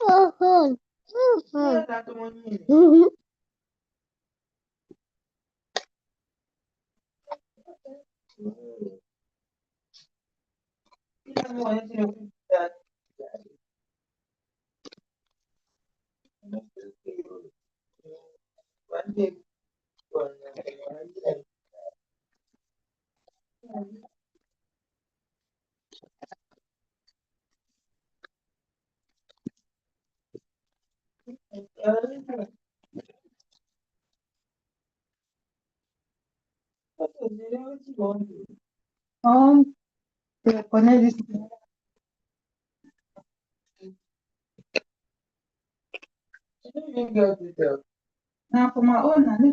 Oh, te pones na kumauna ni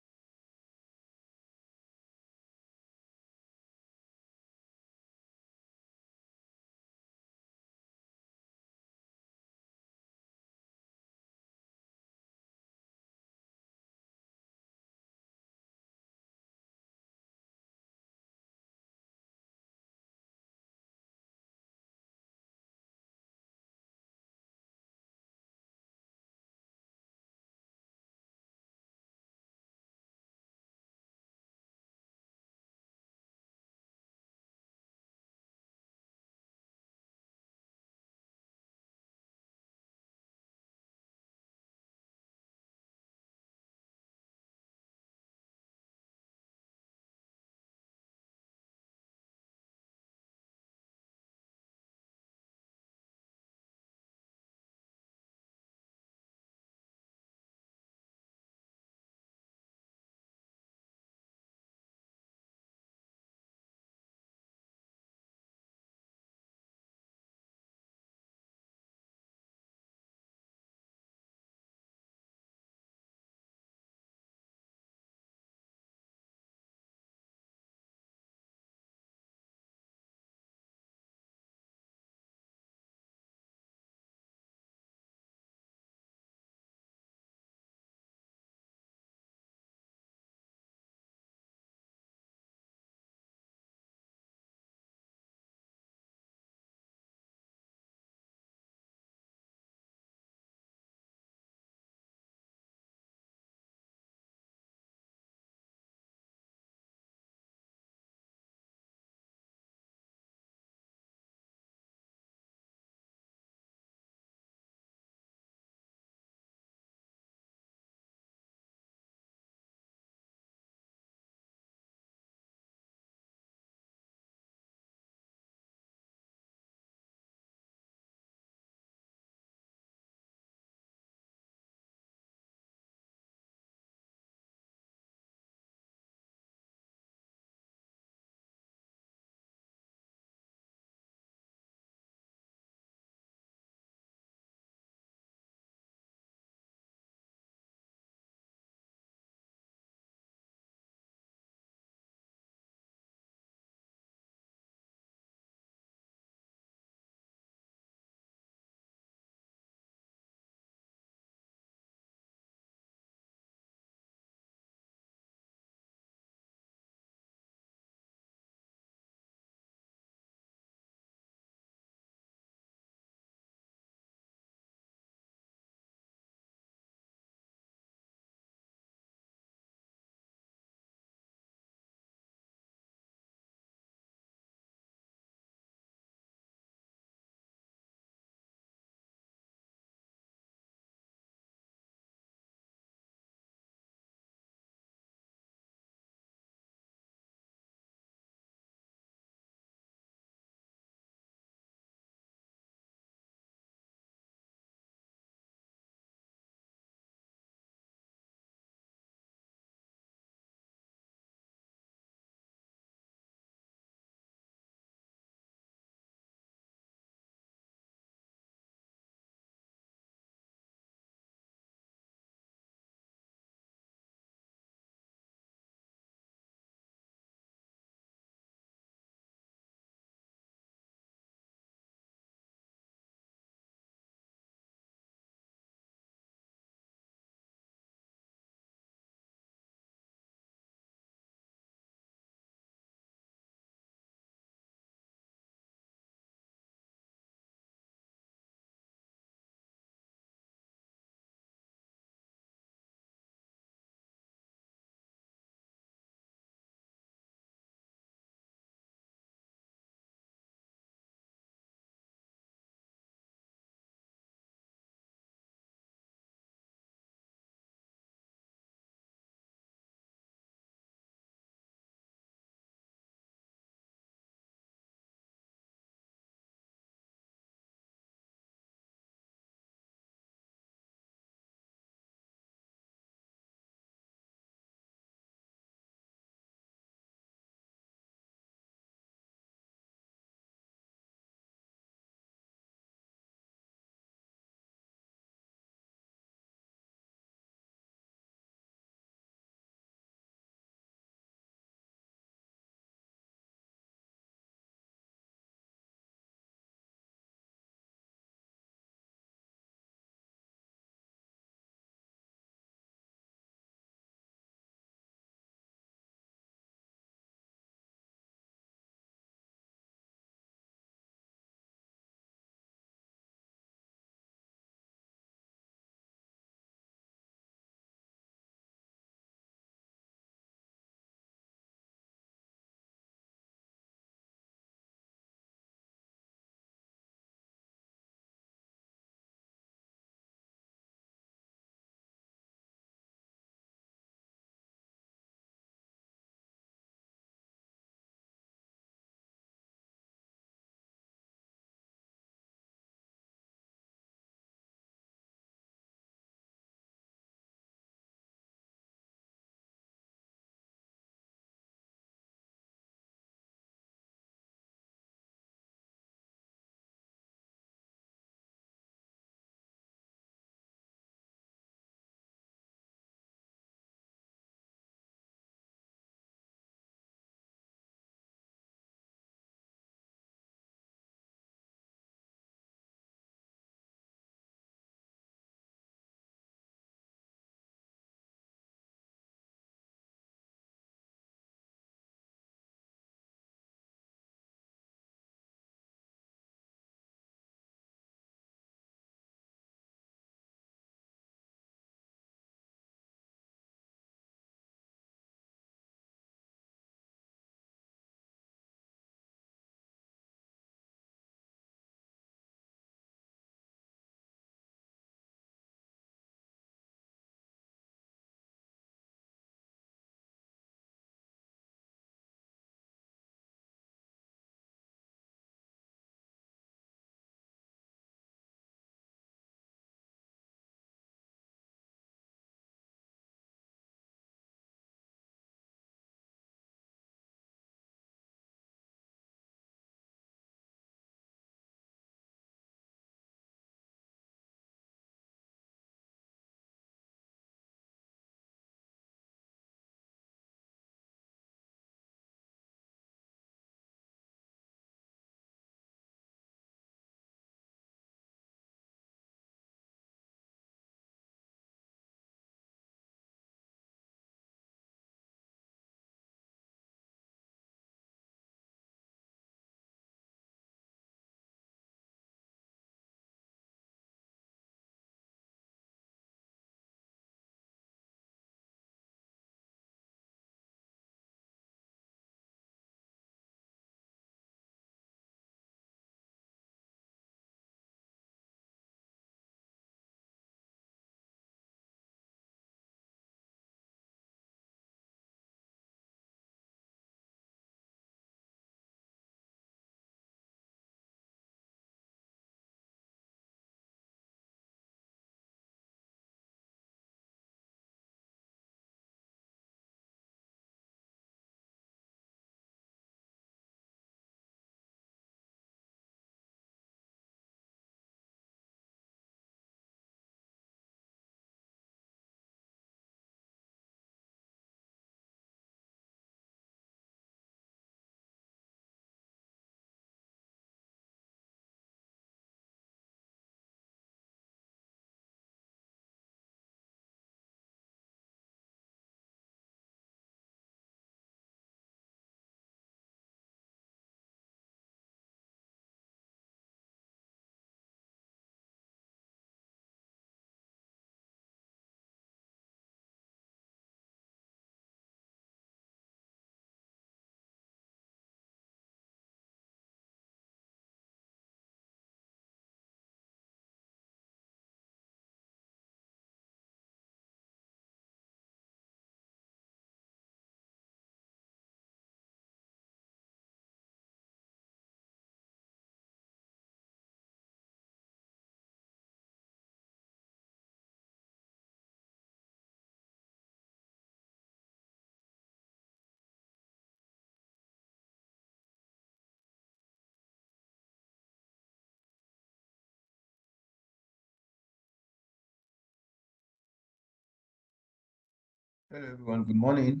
Hello everyone, good morning.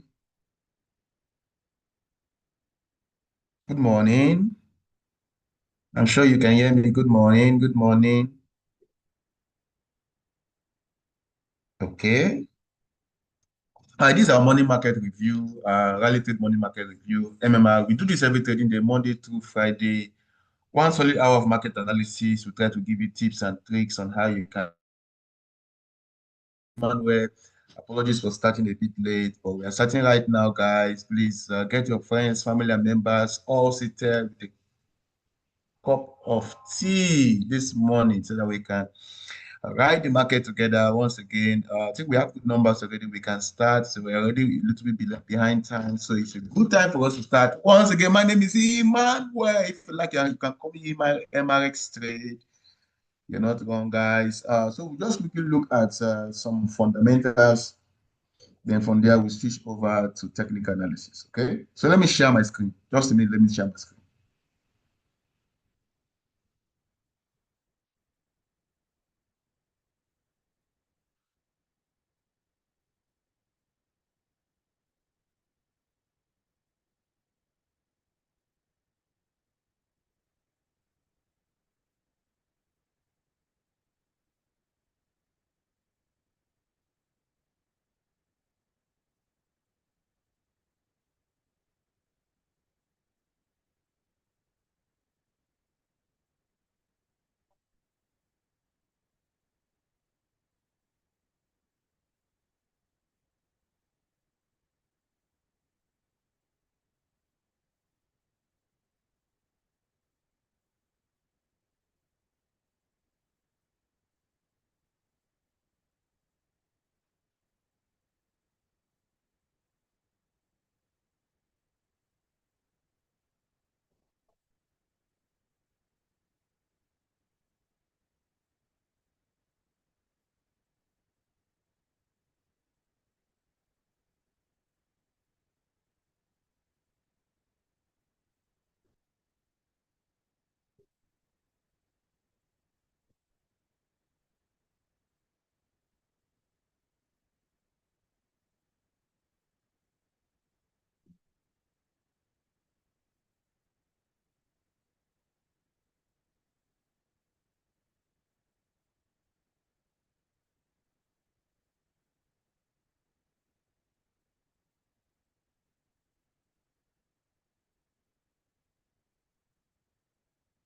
Good morning. I'm sure you can hear me. Good morning. Good morning. Okay. This is our morning market review, Rally Trade morning market review, MMR. We do this every trading day, Monday through Friday. One solid hour of market analysis. We try to give you tips and tricks on how you can. Manuel, apologies for starting a bit late, but we are starting right now, guys. Please get your friends, family, and members all seated with a cup of tea this morning so that we can ride the market together once again. I think we have good numbers already. We can start. So we're already a little bit behind time. So it's a good time for us to start. Once again, my name is Emmanuel. If you like, you can call me MRX Trade. You're not wrong, guys. So we'll just quickly look at some fundamentals. Then from there, we'll switch over to technical analysis. Okay. So let me share my screen. Just a minute. Let me share my screen.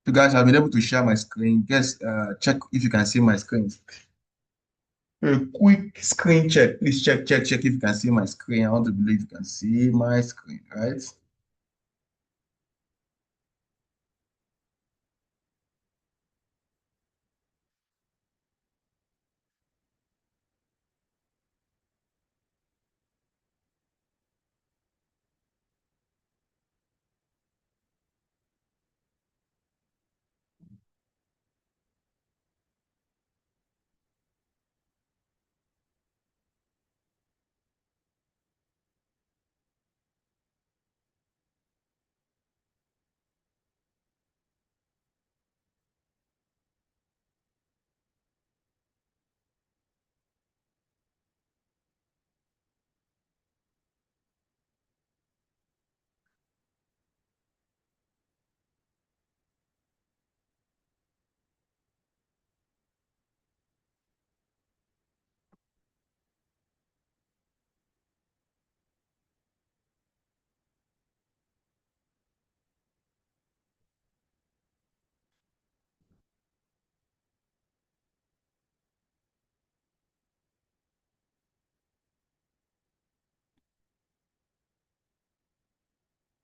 You guys have been able to share my screen. Just check if you can see my screen. A quick screen check. Please check if you can see my screen. I want to believe you can see my screen, right?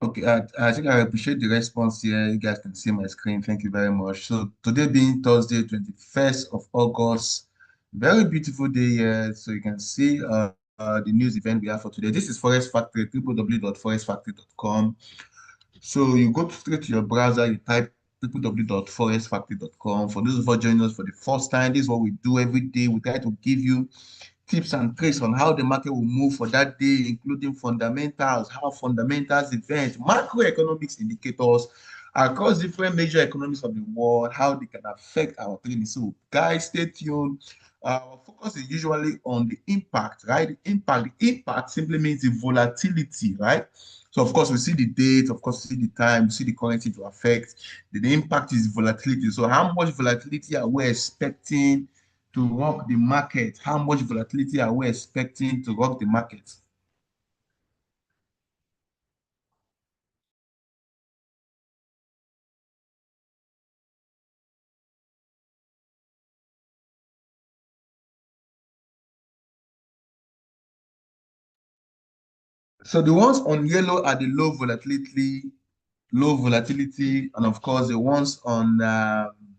Okay, I think I appreciate the response here. You guys can see my screen. Thank you very much. So today being Thursday, 21st of August, very beautiful day here. So you can see the news event we have for today. This is Forex Factory, www.forexfactory.com. So you go straight to your browser, you type www.forexfactory.com. For those of us joining us for the first time, this is what we do every day. We try to give you tips and tricks on how the market will move for that day, including fundamentals, how fundamentals events, macroeconomics indicators, across different major economies of the world, how they can affect our trading. So, guys, stay tuned. Our focus is usually on the impact, right? The impact simply means the volatility, right? So, of course, we see the date, of course, we see the time, we see the currency to affect. The impact is volatility. So, how much volatility are we expecting to rock the market? How much volatility are we expecting to rock the market? So the ones on yellow are the low volatility, and of course the ones on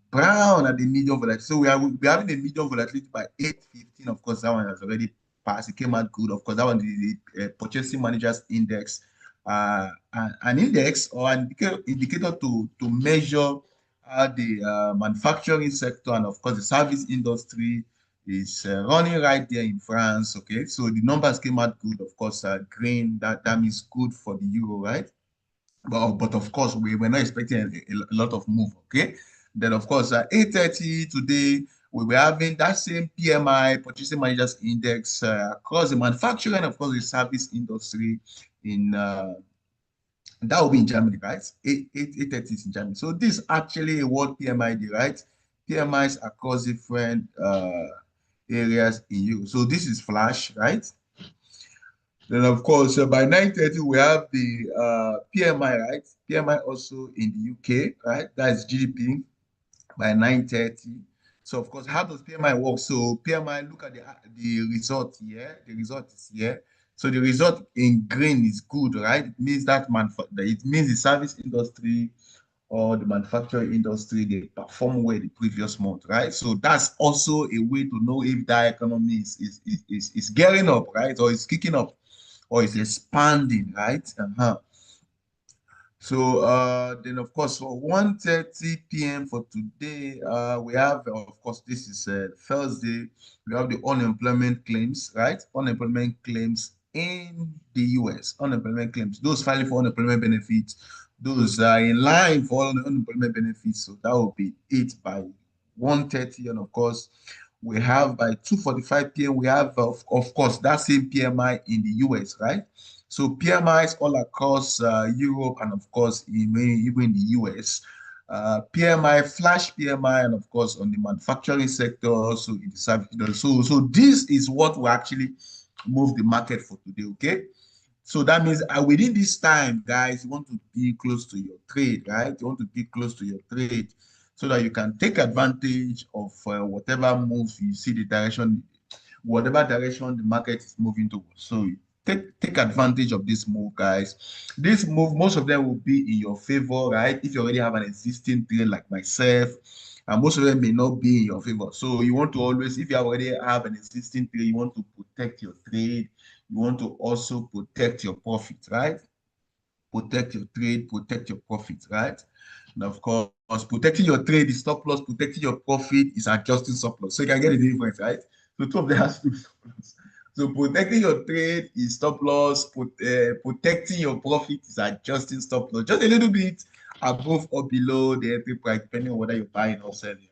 brown are the medium volatility. So we're having a medium volatility by 8:15. Of course, that one has already passed. It came out good. Of course, that one is the purchasing managers index, an index or an indicator to measure the manufacturing sector and of course the service industry is running right there in France. Okay, so the numbers came out good. Of course, green, that means good for the euro, right? But of course, we were not expecting a lot of move. Okay, then of course, at 8:30 today, we were having that same PMI, Purchasing Managers Index, across the manufacturing and of course the service industry in that will be in Germany, right? 8:30 is in Germany. So this is actually a world PMI, right? PMIs across different areas in Europe. So this is flash, right? Then of course, by 9:30 we have the PMI, right? PMI also in the UK, right? That's GDP by 9:30. So of course, how does PMI work? So PMI, look at the result here. The result is here. So the result in green is good, right? It means that it means the service industry or the manufacturing industry, they perform well the previous month, right? So that's also a way to know if that economy is getting up, right? Or is kicking up or is expanding, right? So then of course for 1:30 p.m. for today, we have of course this is Thursday. We have the unemployment claims, right? Unemployment claims in the US. Unemployment claims. Those filing for unemployment benefits, those are in line for unemployment benefits. So that will be it by 1:30, and of course we have by 2:45 p.m. we have of course that same PMI in the US, right? So PMIs all across Europe and of course even in the US. PMI, flash PMI, and of course on the manufacturing sector, so in the service. So this is what will actually move the market for today. Okay. So that means within this time, guys, you want to be close to your trade, right? You want to be close to your trade so that you can take advantage of whatever moves you see the direction, whatever direction the market is moving towards. So take advantage of this move, guys. This move, most of them will be in your favor, right? If you already have an existing trade like myself, and most of them may not be in your favor. So you want to always, if you already have an existing trade, you want to protect your trade. You want to also protect your profit, right? Protect your trade, protect your profit, right? And of course, protecting your trade is stop loss, protecting your profit is adjusting stop loss. So you can get the difference, right? So two of them has to be stop loss. So protecting your trade is stop loss, protecting your profit is adjusting stop loss. Just a little bit above or below the entry price, depending on whether you're buying or selling.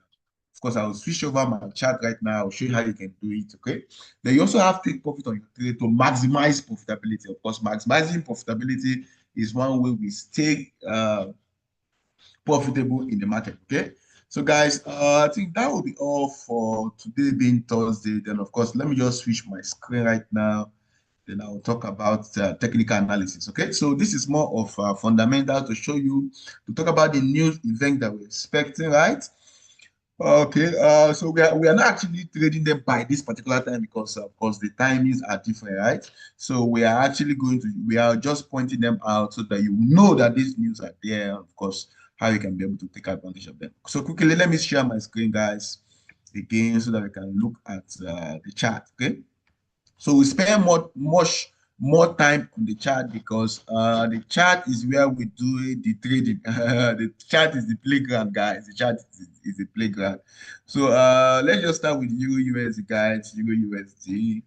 Of course, I'll switch over my chart right now. I'll show you how you can do it, okay? Then you also have to take profit on your trade to maximize profitability. Of course, maximizing profitability is one way we stay profitable in the market, okay? So guys, I think that will be all for today being Thursday. Then of course, let me just switch my screen right now. Then I'll talk about technical analysis, okay? So this is more of fundamental to show you, to talk about the news event that we're expecting, right? Okay, so we are not actually trading them by this particular time because of course the timings are different, right? So we are actually we are just pointing them out so that you know that these news are there, of course, how you can be able to take advantage of them. So quickly, let me share my screen, guys, again, so that we can look at the chart, okay? So we spend more time on the chart because the chart is where we do the trading. The chart is the playground, guys. The chart is the playground. So let's just start with Euro USD, guys. Euro USD.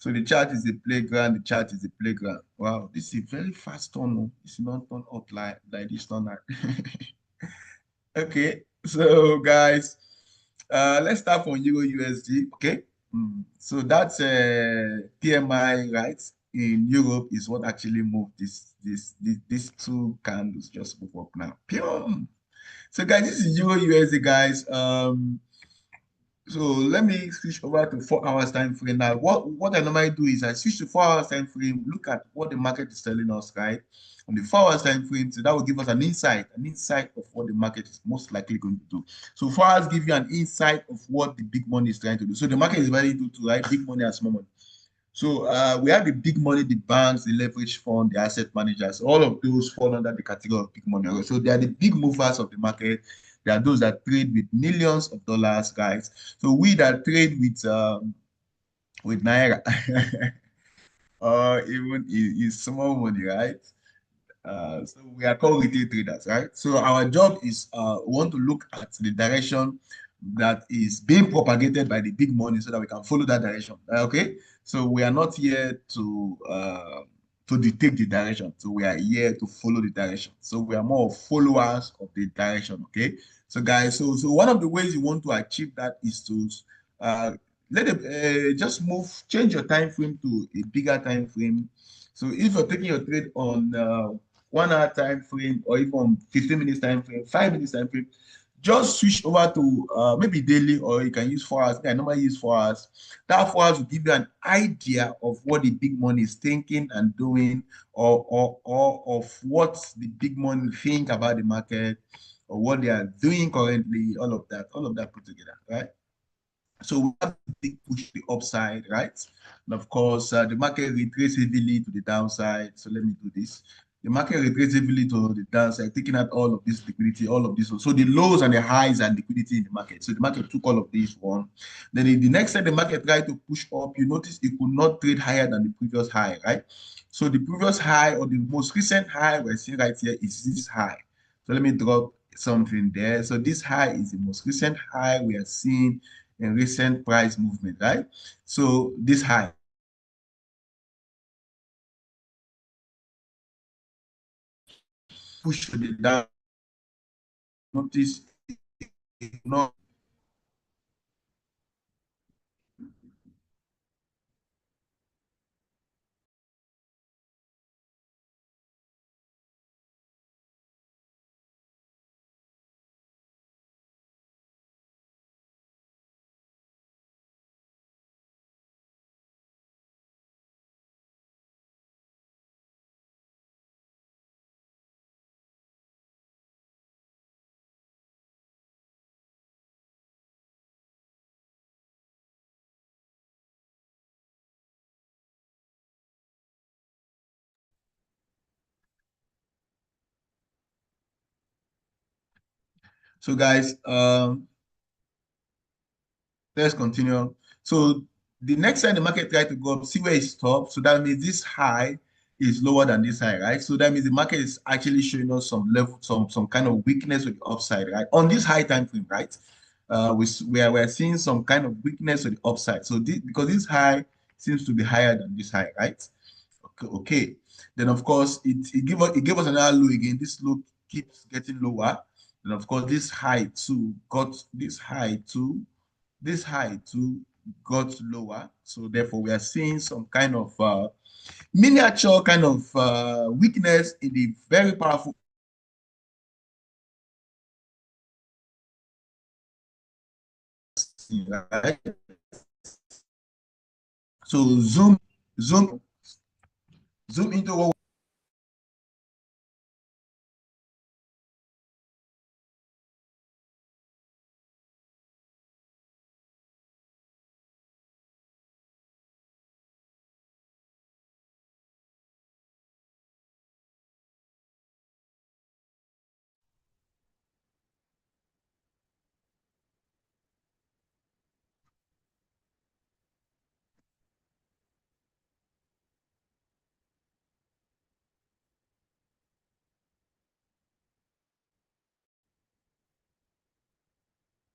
So the chart is the playground, the chart is the playground. Wow, this is a very fast turn. Oh. This is not turn up like this turn out. Okay, so guys, let's start from Euro USD. Okay, so that's PMI, right? In Europe is what actually moved these two candles just move up now. Pew! So guys, this is Euro USD, guys. So let me switch over to 4 hours time frame now. What I normally do is I switch to 4 hours time frame, look at what the market is telling us, right? On the 4 hours time frame, so that will give us an insight of what the market is most likely going to do. So 4 hours give you an insight of what the big money is trying to do. So the market is very into two, right? Big money and small money. So we have the big money, the banks, the leverage fund, the asset managers. All of those fall under the category of big money. So they are the big movers of the market. They are those that trade with millions of dollars, guys. So we that trade with naira, or even is small money, right? So we are called retail traders, right? So our job is we want to look at the direction that is being propagated by the big money so that we can follow that direction. Okay. So we are not here to dictate the direction. So we are here to follow the direction. So we are more followers of the direction. Okay. So guys, so one of the ways you want to achieve that is to uh, let it just change your time frame to a bigger time frame. So if you're taking your trade on 1 hour time frame or even 15 minutes time frame, 5 minutes time frame, just switch over to maybe daily, or you can use 4 hours. I normally use 4 hours. That 4 hours will give you an idea of what the big money is thinking and doing, or of what the big money think about the market, or what they are doing currently, all of that put together, right? So we have a big push to the upside, right? And of course, the market retraces heavily to the downside. So let me do this. The market retraces heavily to the downside, taking out all of this liquidity, all of this. So the lows and the highs are liquidity in the market. So the market took all of this one. Then in the next time the market tried to push up, you notice it could not trade higher than the previous high, right? So the previous high, or the most recent high we're seeing right here, is this high. So let me drop something there. So this high is the most recent high we are seeing in recent price movement, right? So this high push to the down. Notice not. So guys, let's continue. So the next time the market try to go up, see where it stops. So that means this high is lower than this high, right? So that means the market is actually showing us some level, some kind of weakness with the upside, right? On this high time frame, right? We're seeing some kind of weakness with the upside. So this, because this high seems to be higher than this high, right? Okay, okay. Then of course it gave us another low again. This low keeps getting lower. And of course this high too got this high too got lower. So therefore, we are seeing some kind of miniature kind of weakness in the very powerful. Right? So zoom into what.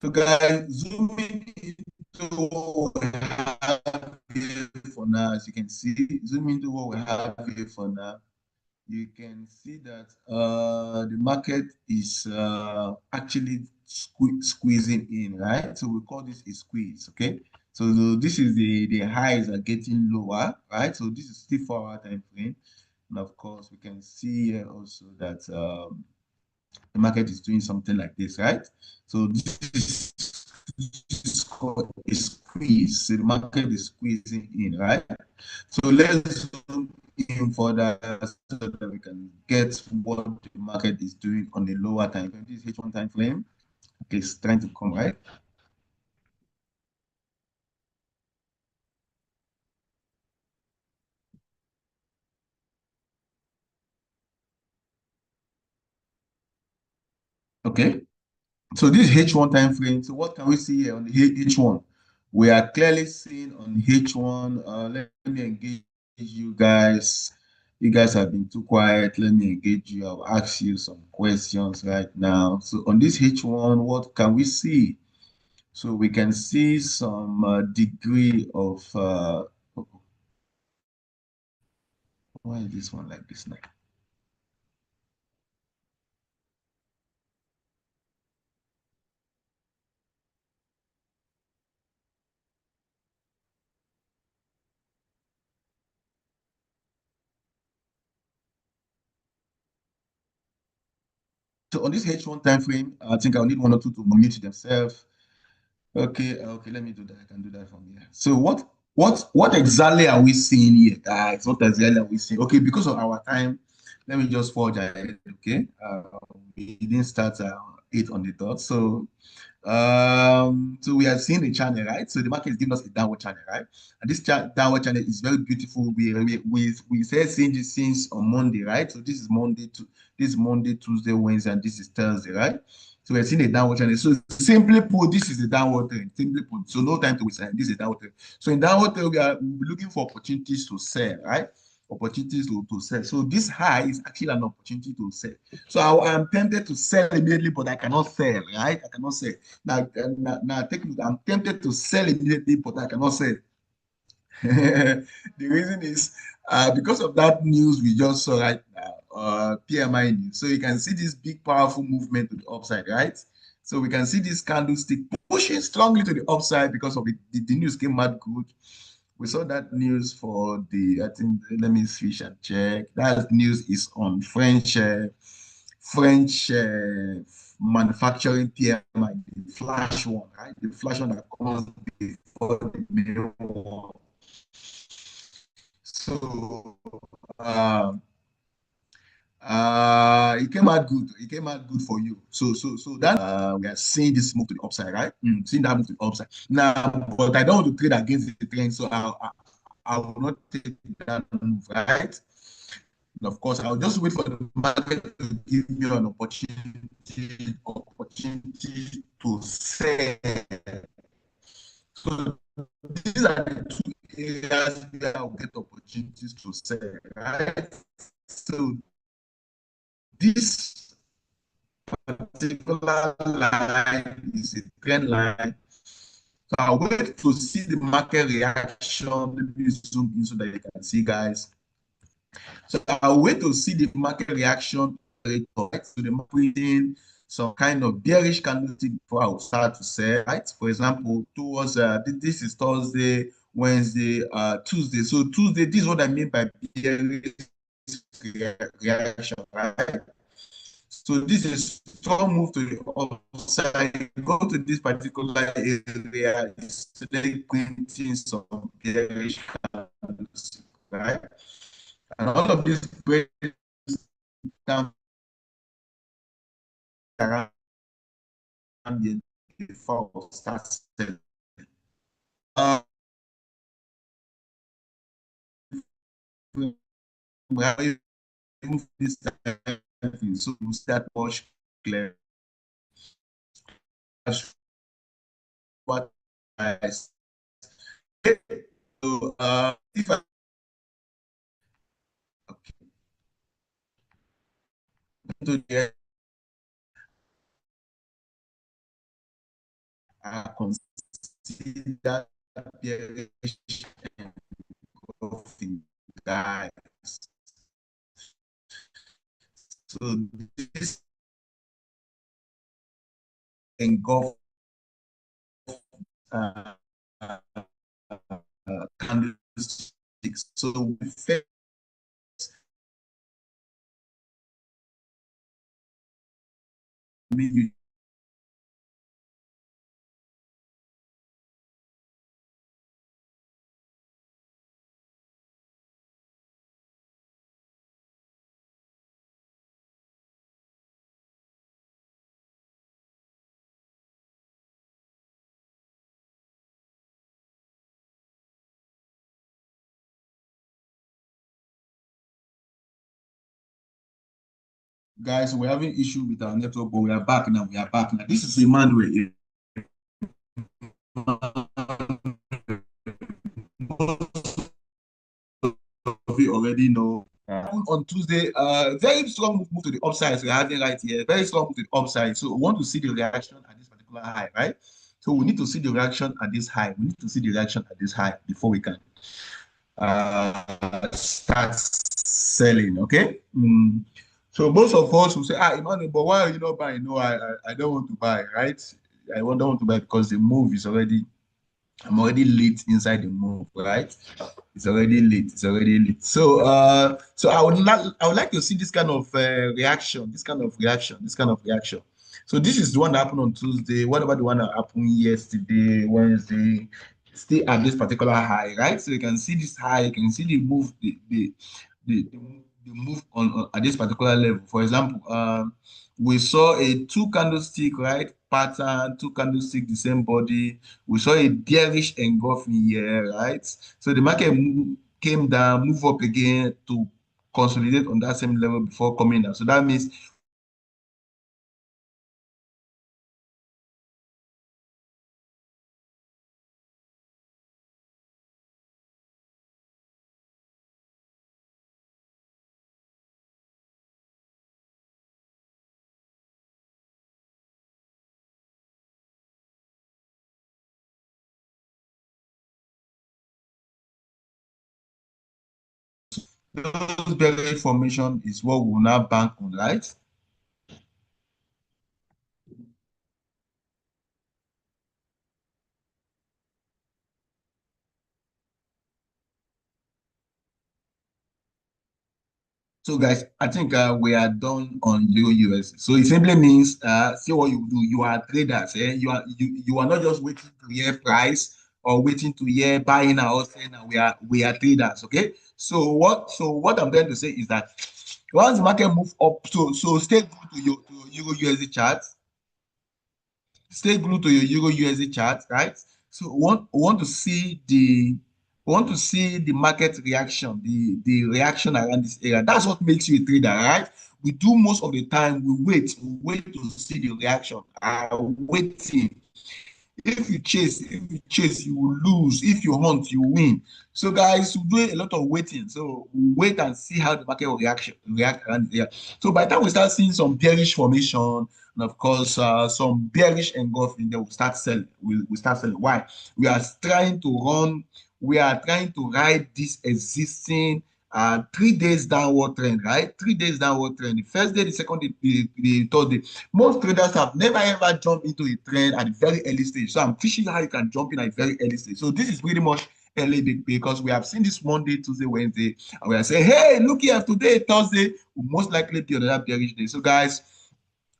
So guys, zooming into what we have here for now, as you can see, zoom into what we have here for now. You can see that the market is actually squeezing in, right? So we call this a squeeze, okay? So this is the highs are getting lower, right? So this is still 4-hour time frame. And of course, we can see here also that the market is doing something like this, right? So this is called a squeeze. So the market is squeezing in, right? So let's zoom in further so that we can get what the market is doing on the lower time frame. This is H1 time frame. Okay, it's trying to come, right? Okay. So this H1 time frame. So what can we see here on the H1? We are clearly seeing on H1. Let me engage you guys. You guys have been too quiet. Let me engage you. I'll ask you some questions right now. So on this H1, what can we see? So we can see some degree of why is this one like this now? So on this H1 time frame, I think I'll need one or two to mute themselves. Okay, let me do that. I can do that from here. So what exactly are we seeing here, guys? What exactly are we seeing? Okay, because of our time, let me just forge ahead. Okay, we didn't start 8 on the dot. So we have seen the channel, right? So the market is giving us a downward channel, right? And this downward channel is very beautiful. We started seeing this since on Monday, right? So this is Monday, Tuesday, Wednesday, and this is Thursday, right? So we're seeing a downward channel. So simply put, this is the downward trend. Simply put, so no time to waste. This is downward trend. So in downward trend, we'll be looking for opportunities to sell, right? Opportunities to sell. So this high is actually an opportunity to sell. So I'm tempted to sell immediately, but I cannot sell, right? I cannot sell. Now take me, I'm tempted to sell immediately, but I cannot sell. The reason is because of that news we just saw right now, PMI news. So you can see this big, powerful movement to the upside, right? So we can see this candlestick pushing strongly to the upside because of it. The news came out good. We saw that news for I think, let me switch and check. That news is on French manufacturing PMI, the flash one, right? The flash one that comes before the main one. So um, it came out good. It came out good for you. So that we are seeing this move to the upside, right? Seeing that move to the upside. Now, but I don't want to trade against the trend, so I will not take that move, right? And of course, I'll just wait for the market to give me an opportunity to sell. So these are the two areas where I'll get opportunities to sell, right? So this particular line is a trend line. So I'll wait to see the market reaction. Let me zoom in so that you can see, guys. So I'll wait to see the market reaction to the market some kind of bearish candlestick before I will start to sell, right? For example, towards this is Thursday, Wednesday, Tuesday. So Tuesday, this is what I mean by bearish reaction, right? So this is strong move to the upside. Go to this particular area, it's today printing some bearish candles, right? And all of this breaks down around the before starts selling. Uh, we have remove this thing, so we start watch clear. What I say. So if I okay, to the consider bearish engulfing, guys. So this engulf uh, candlesticks. So we first you guys, we're having issue with our network, but we are back now. We are back now. This is Emmanuel. Of you already know. On Tuesday, very strong move to the upside. So we're having right here, very strong move to the upside. So we want to see the reaction at this particular high, right? So we need to see the reaction at this high. We need to see the reaction at this high before we can start selling. Okay. So most of us will say, Emmanuel, but why are you not buying? No, I don't want to buy, right? I don't want to buy because the move is already, I'm already late inside the move, right? It's already late. It's already late. So I would like to see this kind of reaction, this kind of reaction, this kind of reaction. So this is the one that happened on Tuesday. What about the one that happened yesterday, Wednesday? Still at this particular high, right? So you can see this high, you can see the move, the move on at this particular level. For example, we saw a two candlestick, right? Pattern, two candlestick, the same body. We saw a bearish engulfing here, right? So the market came down, move up again to consolidate on that same level before coming down. So that means those bearish formation is what we will now bank on, right? So guys, I think we are done on Euro US. So it simply means see what you do. You are traders, eh? You are not just waiting to hear price or waiting to hear buying or selling. We are traders, okay? So what I'm trying to say is that once the market move up, so stay glued to your Euro USD chart. Stay glued to your Euro USD chart, right? So we want to see the market reaction, the reaction around this area. That's what makes you a trader, right? We do most of the time, we wait to see the reaction. Waiting. If you chase, you will lose. If you hunt, you win. So guys, we do a lot of waiting. So we wait and see how the market will react around here. So by the time we start seeing some bearish formation, and of course some bearish engulfing, then we'll start selling. We start selling. Why? We are trying to run. We are trying to ride this existing 3 days downward trend, right? 3 days downward trend. The first day, the second day, the third day. Most traders have never ever jumped into a trend at a very early stage. So I'm teaching you how you can jump in at a very early stage. So this is pretty much early because we have seen this Monday, Tuesday, Wednesday, and we are saying, hey, look here, today, Thursday, will most likely be another bearish day. So guys,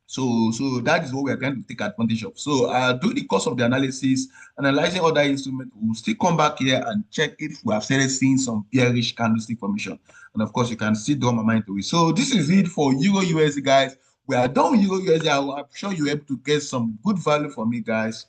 so that is what we are trying to take advantage of. So during the course of the analysis, analyzing other instruments, we'll still come back here and check if we have started seeing some bearish candlestick formation. And of course, you can still draw my mind to it. So this is it for Euro USD, guys. We are done with Euro USD. I'm sure you're able to get some good value from me, guys.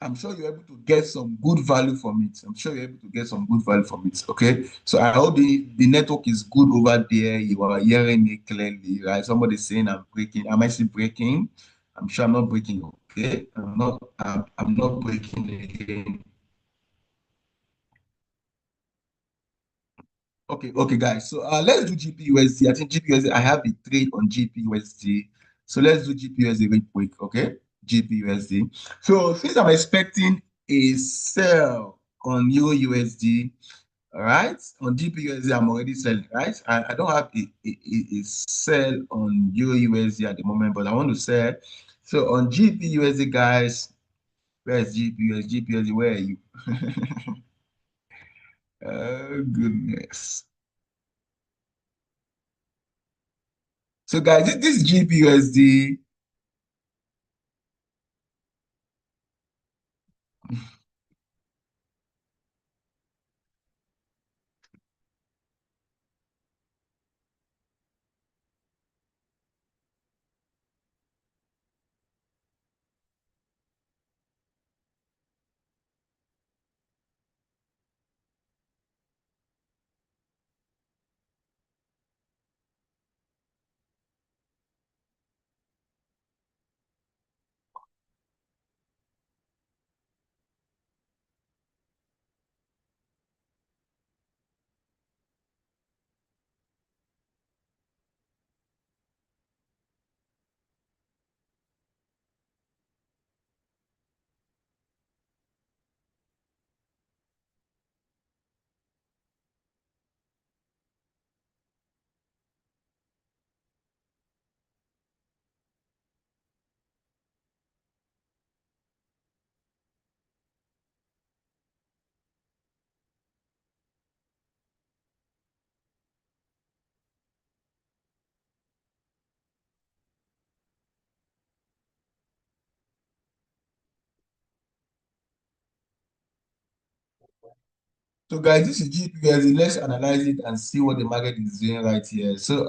I'm sure you're able to get some good value from it. I'm sure you're able to get some good value from it. Okay. So I hope the network is good over there. You are hearing me clearly, right? Somebody's saying I'm breaking. Am I still breaking? I'm sure I'm not breaking. Okay. I'm not breaking again. Okay, guys. So let's do GPUSD. I think GPUSD, I have a trade on GPUSD. So let's do GPUSD real quick, okay? GPUSD. So since I'm expecting a sell, on Euro USD, right? On GP USD, I'm already selling, right? I don't have a sell on Euro USD at the moment, but I want to sell. So on GP USD, guys, where is GP USD? GP USD, where are you? Oh, goodness. So, guys, this is GP USD. So, guys, this is GP USD. Let's analyze it and see what the market is doing right here. So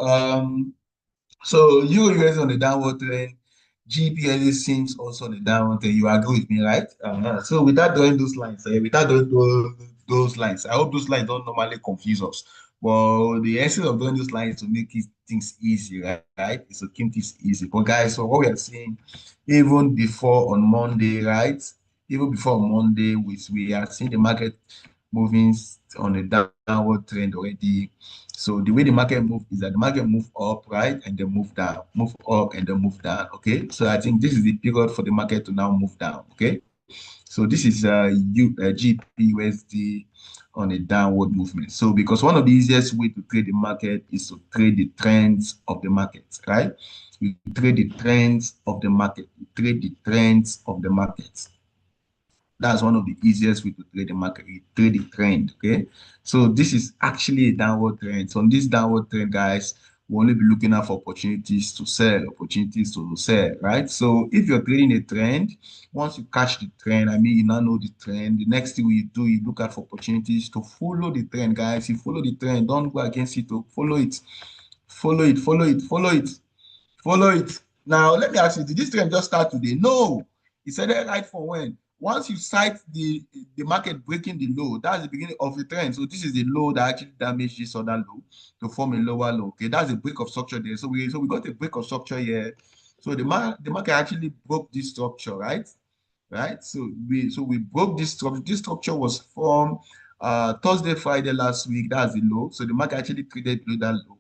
Euro USD on the downward trend, GPLA seems also on the downward trend. You agree with me, right? So without drawing those lines, without drawing those lines, I hope those lines don't normally confuse us. Well, the essence of doing those lines is to make things easy, right? It's to keep things easy. But guys, so what we are seeing, even before on Monday, right? Even before on Monday, we are seeing the market moving on a downward trend already. So the way the market move is that the market move up, right, and then move down, move up and then move down. Okay, so I think this is the period for the market to now move down. Okay, so this is GPUSD on a downward movement. So because one of the easiest way to trade the market is to trade the trends of the market, right? You trade the trends of the market. You trade the trends of the market. That's one of the easiest way to trade the market. You trade the trend, okay? So this is actually a downward trend. So on this downward trend, guys, we'll only be looking out for opportunities to sell, right? So if you're trading a trend, once you catch the trend, I mean, you now know the trend. The next thing you do, you look out for opportunities to follow the trend, guys. You follow the trend. Don't go against it. To follow it. Follow it. Follow it. Follow it. Follow it. Now, let me ask you, did this trend just start today? No. It started right from when? Once you cite the market breaking the low, that's the beginning of the trend. So this is the low that actually damaged this other low to form a lower low. Okay, that's a break of structure there. So we got a break of structure here. So the market actually broke this structure, right? Right. So we broke this structure. This structure was formed Thursday, Friday last week. That's the low. So the market actually traded below that low,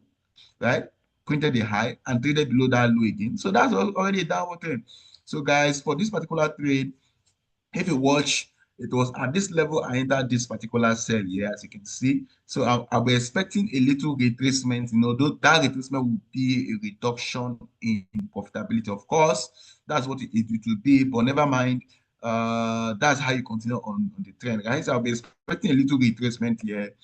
right? Printed the high and traded below that low again. So that's already a downward trend. So guys, for this particular trade, if you watch, it was at this level I entered this particular sell here, as you can see. So I'll be expecting a little retracement. Though that retracement will be a reduction in profitability. Of course, that's what it will be, but never mind. That's how you continue on the trend, guys. I'll be expecting a little retracement here.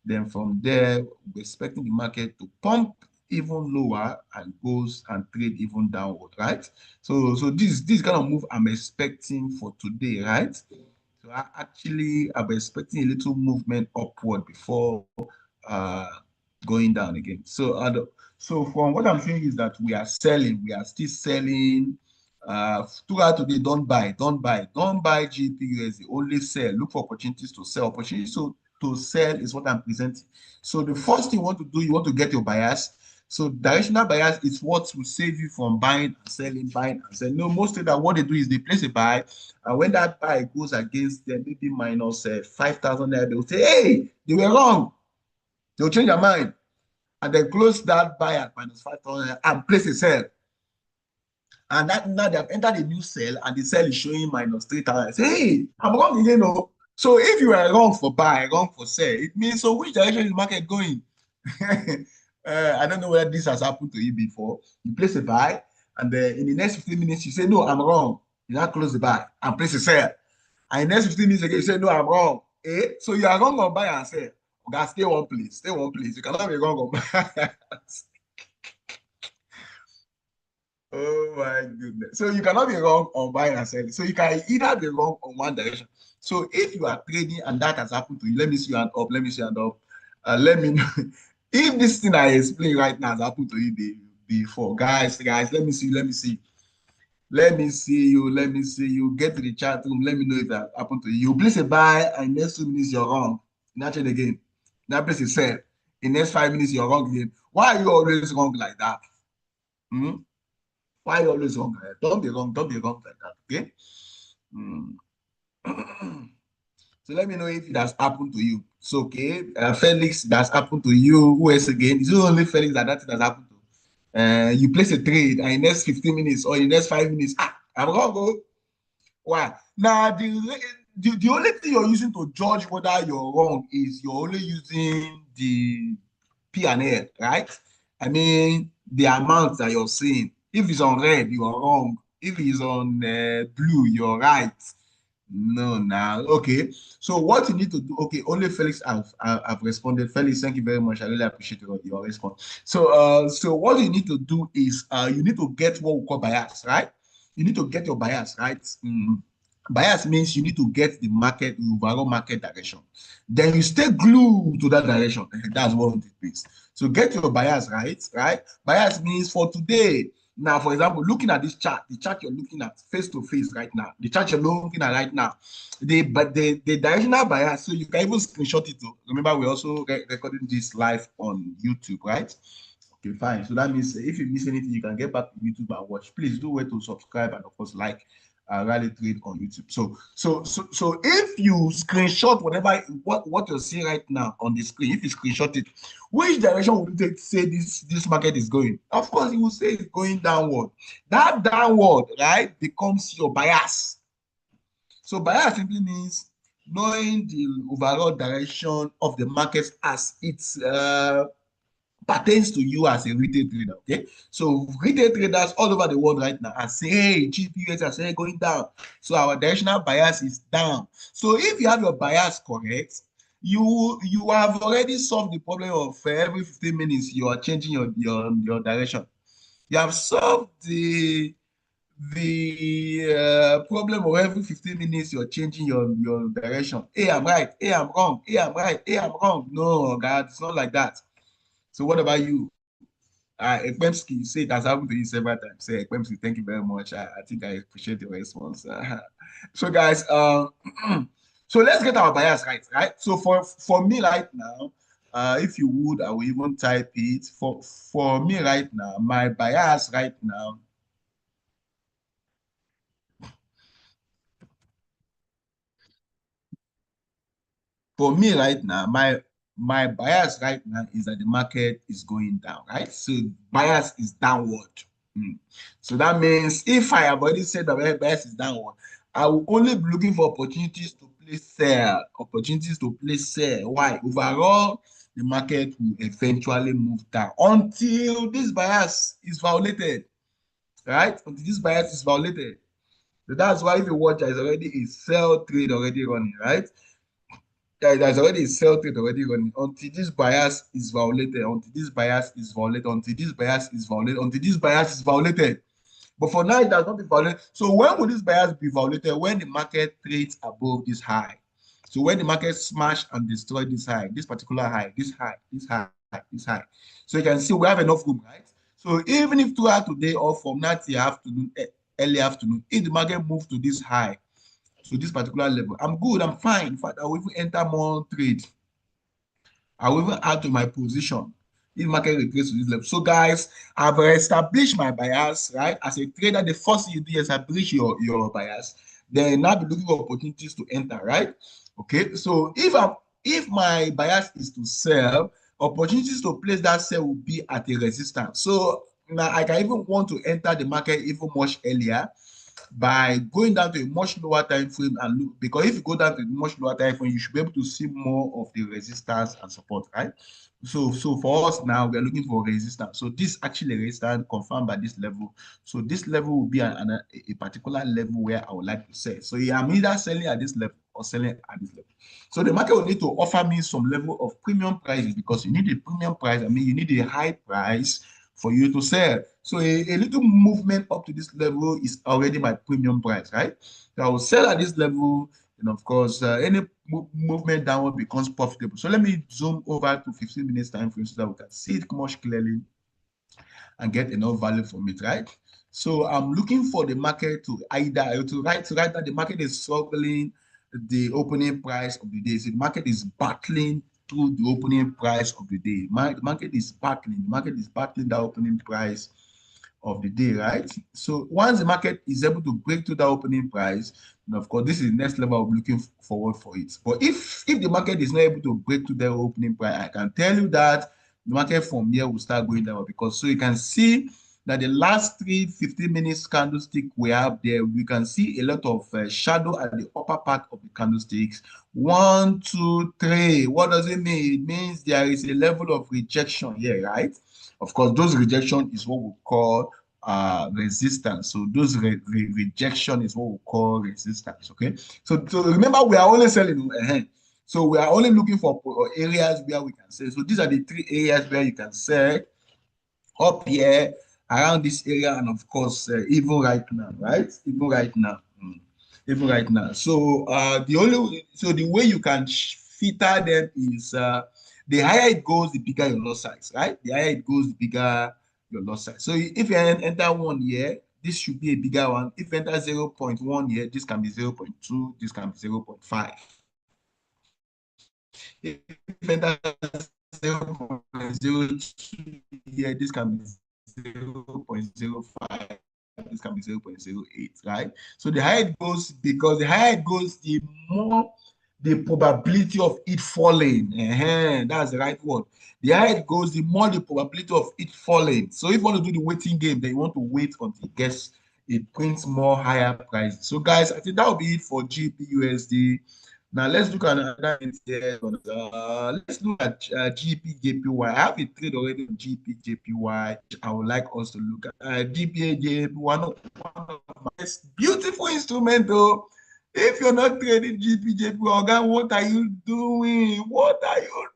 Then from there, we're expecting the market to pump even lower and goes and trade even downward, right? So this kind of move I'm expecting for today, right? So I'm expecting a little movement upward before uh going down again. So from what I'm saying is that we are still selling. Throughout today, don't buy GPUSD, only sell. Look for opportunities to sell. Opportunities to sell is what I'm presenting. So the first thing you want to do, you want to get your bias. So directional bias is what will save you from buying and selling, buying and selling. No, most of that what they do is they place a buy, and when that buy goes against them, maybe minus 5,000 naira, they will say, hey, they were wrong. They'll change their mind and then close that buy at minus 5,000 and place a sell. And that now they have entered a new sell and the sell is showing minus 3,000. Say, hey, I'm wrong again. No. So if you are wrong for buy, wrong for sell, it means so which direction is the market going? I don't know whether this has happened to you before. You place a buy, and then in the next 15 minutes, you say, no, I'm wrong. You now close the buy and place a sell. And in the next 15 minutes again, you say, no, I'm wrong. So you are wrong on buy and sell. Okay, stay one place. Stay one place. You cannot be wrong on buy. Oh my goodness. So you cannot be wrong on buying and selling. So you can either be wrong on one direction. So if you are trading and that has happened to you, let me see you hand up. Let me see you hand up. Let me know if this thing I explain right now has happened to you before. Guys, let me see. Let me see. Let me see you. Let me see you. Get to the chat room. Let me know if that happened to you. You place a buy and next 2 minutes you're wrong. Now trade again. Now place a sell. In next 5 minutes you're wrong again. Why are you always wrong like that? Hmm? Why you always wrong? Don't be wrong. Don't be wrong like that. Okay. Mm. So let me know if it has happened to you. So okay, Felix, that's happened to you. Who else again? Is it only Felix that thing has happened to? You place a trade and in the next 15 minutes or in the next 5 minutes, I'm wrong. Oh. Why? Now the only thing you're using to judge whether you're wrong is you're only using the P&L, right? I mean, the amount that you're seeing. If it's on red, you are wrong. If it's on blue, you're right. No, now. Okay. So what you need to do, okay, only Felix have responded. Felix, thank you very much. I really appreciate your response. So what you need to do is you need to get what we call bias, right? You need to get your bias, right? Bias means you need to get the market, the overall market direction. Then you stay glued to that direction. That's what it means. So get your bias right, right? Bias means for today. Now, for example, looking at this chart, the chart you're looking at face to face right now, the chart you're looking at right now, the directional bias, so you can even screenshot it too. Remember, we're also recording this live on YouTube, right? Okay, fine. So that means if you miss anything, you can get back to YouTube and watch. Please do wait to subscribe and of course like Rally Trade on YouTube. So if you screenshot whatever what you're seeing right now on the screen, if you screenshot it, which direction would you take to say this market is going? Of course, you will say it's going downward. That downward, right, becomes your bias. So bias simply means knowing the overall direction of the market as it's pertains to you as a retail trader. Okay, so retail traders all over the world right now are saying, hey, GPUs are saying going down. So our directional bias is down. So if you have your bias correct, you have already solved the problem of every 15 minutes you are changing your direction. You have solved the problem of every 15 minutes you're changing your direction. Hey, I'm right. Hey, I'm wrong. Hey, I'm right. Hey, I'm wrong. No, God, it's not like that. So what about you? Ekpemski, you say it has happened to you several times. Say, Ekpemski, thank you very much. I think I appreciate your response. So, guys, so let's get our bias right, right? So for me right now, if you would, I will even type it. For me right now, my bias right now. For me right now, my bias right now is that the market is going down, right? So bias is downward. So that means if I have already said that my bias is downward, I will only be looking for opportunities to place sell, opportunities to place sell. Why? Overall, the market will eventually move down until this bias is violated, right? Until this bias is violated. So that's why if you watch, there's already a sell trade already running, right? There's already a sell trade already running until this bias is violated, until this bias is violated, until this bias is violated, until this bias is violated. But for now, it has not been violated. So when will this bias be violated? When the market trades above this high. So when the market smash and destroy this high, this particular high, this high, this high, this high. So you can see we have enough room, right? So even if throughout today or from now till afternoon, early afternoon, if the market moves to this high, to this particular level, I'm good, I'm fine. In fact, I will even enter more trade. I will even add to my position if market retraces to this level. So, guys, I've established my bias, right? As a trader, the first thing you do is establish your bias. Then now be looking for opportunities to enter, right? Okay. So if my bias is to sell, opportunities to place that sell will be at a resistance. So now I can even want to enter the market even much earlier. by going down to a much lower time frame and look, because if you go down to a much lower time frame, you should be able to see more of the resistance and support, right? So for us now, we're looking for resistance. So this actually resistance confirmed by this level. So this level will be a particular level where I would like to sell. So I'm either selling at this level or selling at this level. So the market will need to offer me some level of premium prices, because you need a premium price. I mean, you need a high price for you to sell. So a little movement up to this level is already my premium price, right? So I will sell at this level, and of course, any movement downward becomes profitable. So let me zoom over to 15 minutes time frame so that we can see it much clearly and get enough value from it, right? So I'm looking for the market to either to write that the market is struggling the opening price of the day. So the market is battling through the opening price of the day. The market is battling the opening price of the day, right? So once the market is able to break through that opening price, and of course, this is the next level of looking forward for it. But if the market is not able to break through the opening price, I can tell you that the market from here will start going down, because so you can see that the last 15 minutes candlestick we have there, we can see a lot of shadow at the upper part of the candlesticks. 1, 2, 3. What does it mean? It means there is a level of rejection here, right? Of course, those rejection is what we call resistance. So those rejection is what we call resistance. Okay. So remember, we are only selling ahead. So we are only looking for areas where we can sell. So these are the 3 areas where you can sell: up here, around this area, and of course, even right now, right? Even right now. Even right now. So the way you can filter them is the higher it goes, the bigger your lot size, right? The higher it goes, the bigger your lot size. So if you enter 1 here, this should be a bigger one. If you enter 0.1 here, this can be 0.2, this can be 0.5. If you enter 0.02 here, this can be 0.05, this can be 0.08, right? So the higher it goes, because the higher it goes, the more the probability of it falling. That's the right word. The higher it goes, the more the probability of it falling. So if you want to do the waiting game, then you want to wait until it prints more higher prices. So guys, I think that will be it for GPUSD. Now let's look at another here. Let's look at GPJPY. I have a trade already on GPJPY. I would like us to look at GPJPY. One of my most beautiful instrument, though. If you're not trading GPJPY, what are you doing? What are you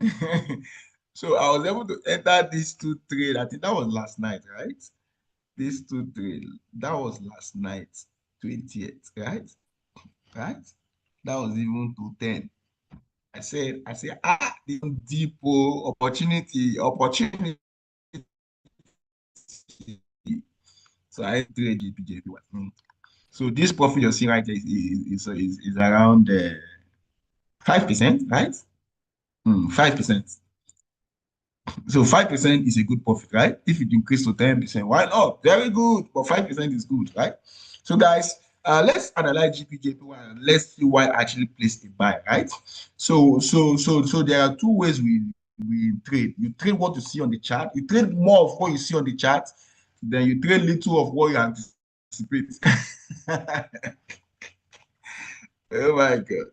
doing? So I was able to enter these 2 trades. I think that was last night, right? These 2 trades. That was last night, 20th, right? Right? That was even 210. I said, the depot opportunity. So I trade GPJPY. So this profit you're seeing right there is around 5%, right? 5%. So 5% is a good profit, right? If it increase to 10%, why not? Very good, but 5% is good, right? So guys, let's analyze GPJPY and let's see why I actually place a buy, right? So there are 2 ways we trade. You trade what you see on the chart. You trade more of what you see on the chart, then you trade little of what you anticipate. Oh my God.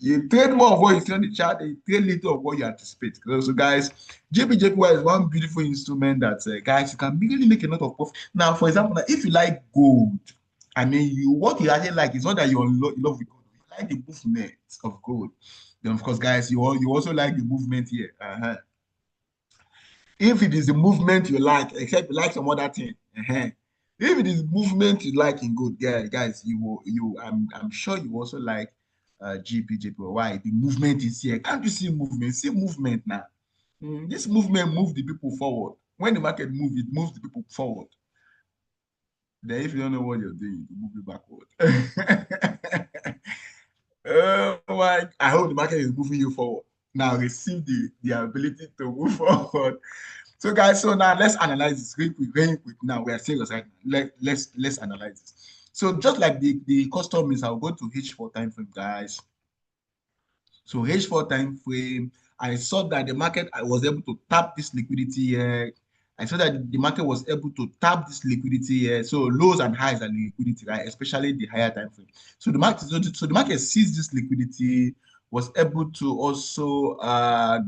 You trade more of what you see on the chart, and you trade little of what you anticipate. So, guys, GPJPY is one beautiful instrument that, guys, you can really make a lot of profit. Now, for example, if you like gold, I mean, what you actually like is not that you're in love with gold. You like the movement of gold. Then, of course, guys, you also like the movement here. If it is the movement you like, except you like some other thing, if it is movement you like in gold, yeah, guys, I'm sure you also like GPJPY. Why? The movement is here. Can't you see movement? See movement now. This movement moves the people forward. When the market moves, it moves the people forward. Then if you don't know what you're doing, you move it backward. Oh my, I hope the market is moving you forward. Now receive the ability to move forward. So guys, so now let's analyze this very quick. Now we are serious, right? Let's analyze this. So just like the custom is, I'll go to H4 time frame, guys. So H4 time frame, I saw that the market I was able to tap this liquidity here. I saw that the market was able to tap this liquidity here. So lows and highs are liquidity, right? Especially the higher time frame. So the market sees this liquidity, was able to also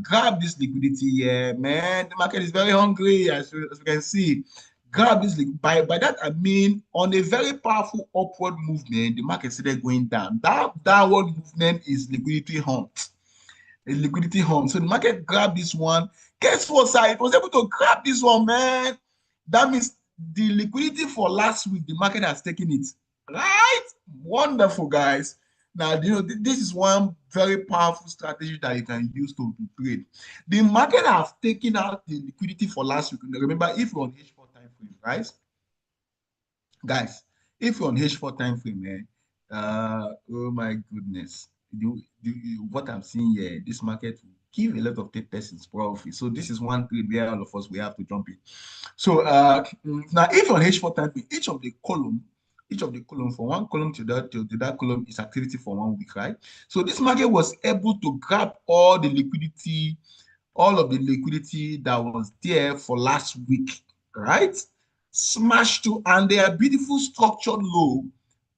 grab this liquidity here. Man, the market is very hungry, as you can see. Grab this by that I mean on a very powerful upward movement, the market started going down. That downward movement is liquidity hunt. A liquidity hunt. So the market grabbed this one. Guess what, sir? It was able to grab this one, man. That means the liquidity for last week, the market has taken it. Right? Wonderful, guys. Now, you know, this is one very powerful strategy that you can use to trade. The market has taken out the liquidity for last week. Remember, if you're on H4 time frame, right? Guys, if you're on H4 time frame, oh my goodness, what I'm seeing here, this market will give a lot of persons profit. So this is one trade where all of us we have to jump in. So now if you're on H4 time frame, each of the column from one column to that column is activity for 1 week, right? So this market was able to grab all of the liquidity that was there for last week, right? Smash to, and they are beautiful structured low.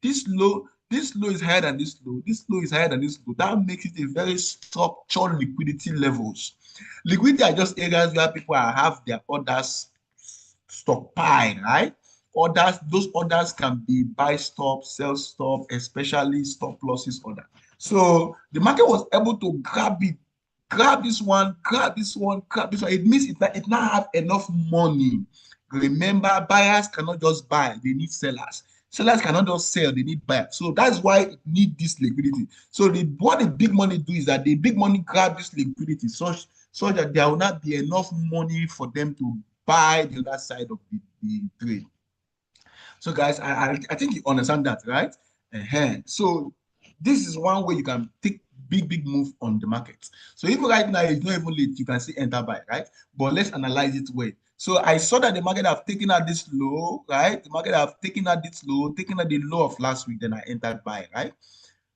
This low is higher than this low. This low is higher than this low. That makes it a very structured liquidity levels. Liquidity are just areas where people have their orders stockpiled, right? Those orders can be buy stop, sell stop, especially stop losses order. So the market was able to grab it, grab this one, grab this one, grab this one. It means it now have enough money. Remember, buyers cannot just buy, they need sellers. Sellers cannot just sell, they need buyers. So that's why it need this liquidity. So what the big money do is that the big money grab this liquidity so that there will not be enough money for them to buy the other side of the trade. So guys, I think you understand that, right? So this is one way you can take big move on the market. So even right now it's not even late, you can see enter buy, right? But let's analyze it well. So I saw that the market have taken out this low, right? The market have taken out this low, taken out the low of last week, then I entered buy, right?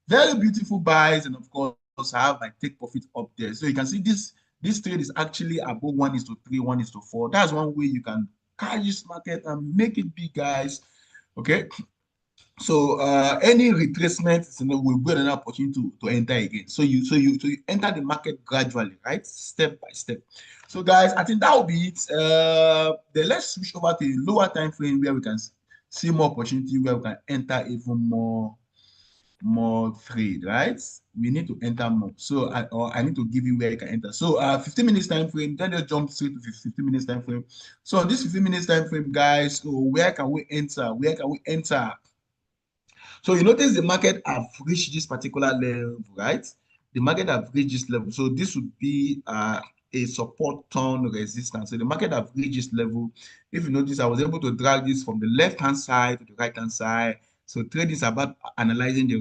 Very beautiful buys, and of course I have my take profit up there. So you can see this trade is actually above 1:3, 1:4. That's one way you can catch this market and make it big, guys. Okay. So any retracement, will get an opportunity to enter again. So you enter the market gradually, right? Step by step. So guys, I think that will be it. Then let's switch over to the lower time frame where we can see more opportunity, where we can enter even more trade, right? We need to enter more. So I need to give you where you can enter. So 15 minutes time frame, then just jump straight to 15 minutes time frame. So this 15 minutes time frame, guys, so where can we enter? Where can we enter? So you notice the market have reached this particular level, right? The market have reached this level. So this would be a support turn resistance. So the market have reached this level. If you notice, I was able to drag this from the left-hand side to the right-hand side. So trade is about analyzing the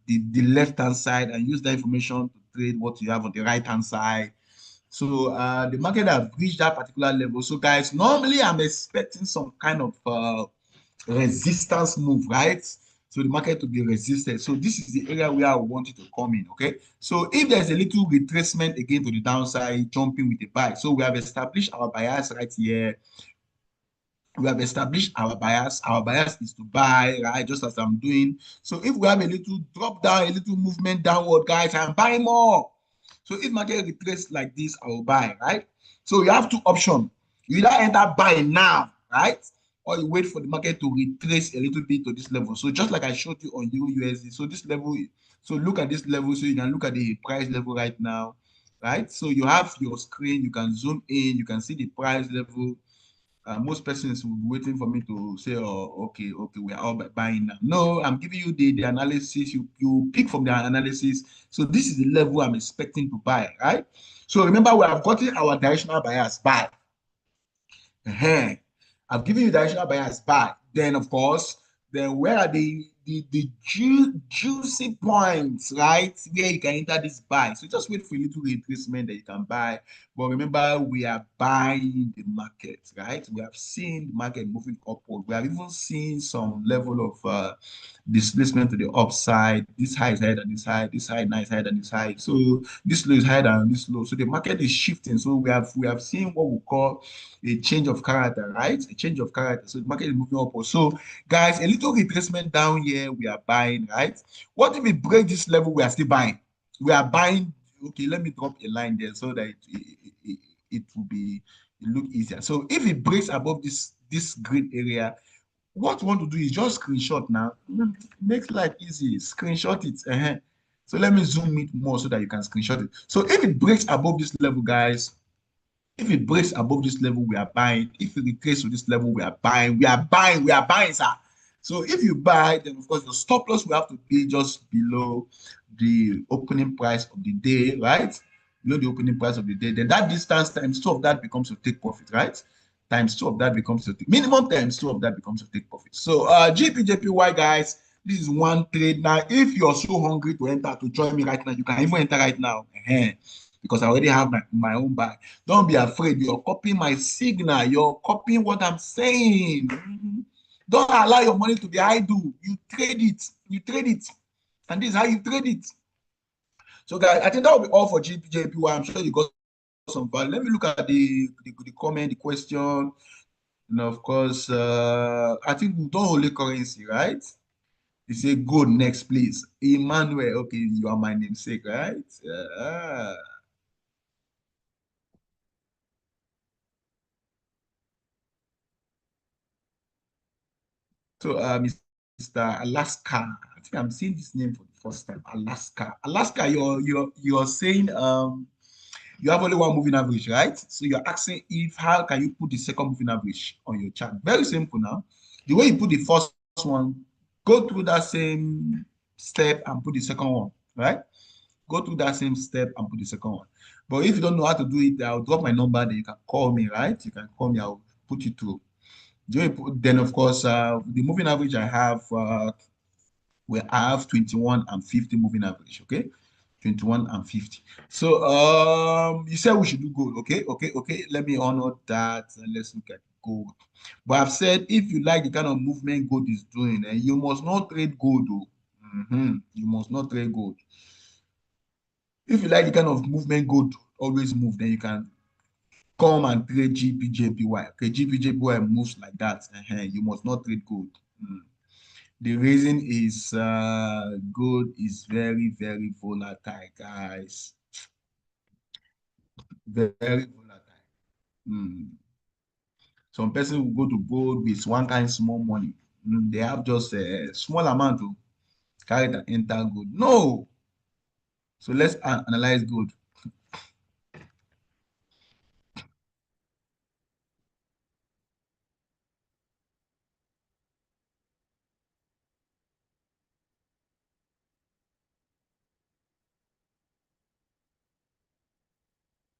the left-hand side and use that information to trade what you have on the right-hand side. So the market have reached that particular level. So guys, normally I'm expecting some kind of resistance move, right? So the market to be resisted. So this is the area where I want you to come in, okay? So if there's a little retracement again to the downside, jumping with the buy. So we have established our bias right here. We have established our bias. Our bias is to buy, right? Just as I'm doing. So if we have a little drop down, a little movement downward, guys, I'm buying more. So if market retrace like this, I will buy, right? So you have two options. You either enter buy now, right? Or you wait for the market to retrace a little bit to this level. So just like I showed you on EURUSD, so this level, so look at this level, so you can look at the price level right now, right? So you have your screen, you can zoom in, you can see the price level. Most persons will be waiting for me to say, oh, okay, we are all buying now. No, I'm giving you the analysis. You pick from the analysis. So this is the level I'm expecting to buy, right? So remember, we have gotten our directional bias buy. I've given you directional bias buy. Then, of course, then where are the juicy points, right? Where you can enter this buy. So just wait for a little retracement that you can buy. But remember, we are buying the market, right? We have seen the market moving upward. We have even seen some level of displacement to the upside. This high is higher than this high. This high now is higher than this high. So this low is higher than this low. So the market is shifting. So we have seen what we call a change of character, right? A change of character. So the market is moving upward. So guys, a little retracement down here, we are buying, right? What if we break this level? We are still buying. We are buying. Okay, let me drop a line there so that it will be look easier. So if it breaks above this green area, what you want to do is just screenshot now. Makes life easy. Screenshot it. So let me zoom it more so that you can screenshot it. So if it breaks above this level, guys, if it breaks above this level, we are buying. If it retraces to this level, we are buying. We are buying. We are buying, sir. So if you buy, then of course the stop loss will have to be just below the opening price of the day, right? Below the opening price of the day. Then that distance times 2 of that becomes to take profit, right? Times 2 of that becomes to take minimum times 2 of that becomes to take profit. So GPJPY, guys, this is one trade. Now, if you're so hungry to enter to join me right now, you can even enter right now. Because I already have my own buy. Don't be afraid. You're copying my signal. You're copying what I'm saying. Don't allow your money to be idle. You trade it. You trade it. And this is how you trade it. So, guys, I think that will be all for GPJPY. I'm sure you got some value. Let me look at the comment, the question. And of course, I think we don't hold currency, right? You say gold next, please. Emmanuel, okay, you are my namesake, right? So, Mr. Alaska, I think I'm seeing this name for the first time. Alaska. Alaska, you're saying you have only one moving average, right? So you're asking if how can you put the second moving average on your chart? Very simple now. The way you put the first one, go through that same step and put the second one, right? Go through that same step and put the second one. But if you don't know how to do it, I'll drop my number, then you can call me, right? You can call me, I'll put you through. Then, of course, the moving average I have, I have 21 and 50 moving average, okay? 21 and 50. So, you said we should do gold, okay? Okay. Let me honor that. Let's look at gold. But I've said if you like the kind of movement gold is doing, you must not trade gold, though. You must not trade gold. If you like the kind of movement gold always move, then you can come and trade GPJPY. Okay, GPJPY moves like that. You must not trade gold. The reason is gold is very, very volatile, guys. Very volatile. Some person will go to gold with one kind small money. They have just a small amount to carry and enter gold. No. So let's analyze gold.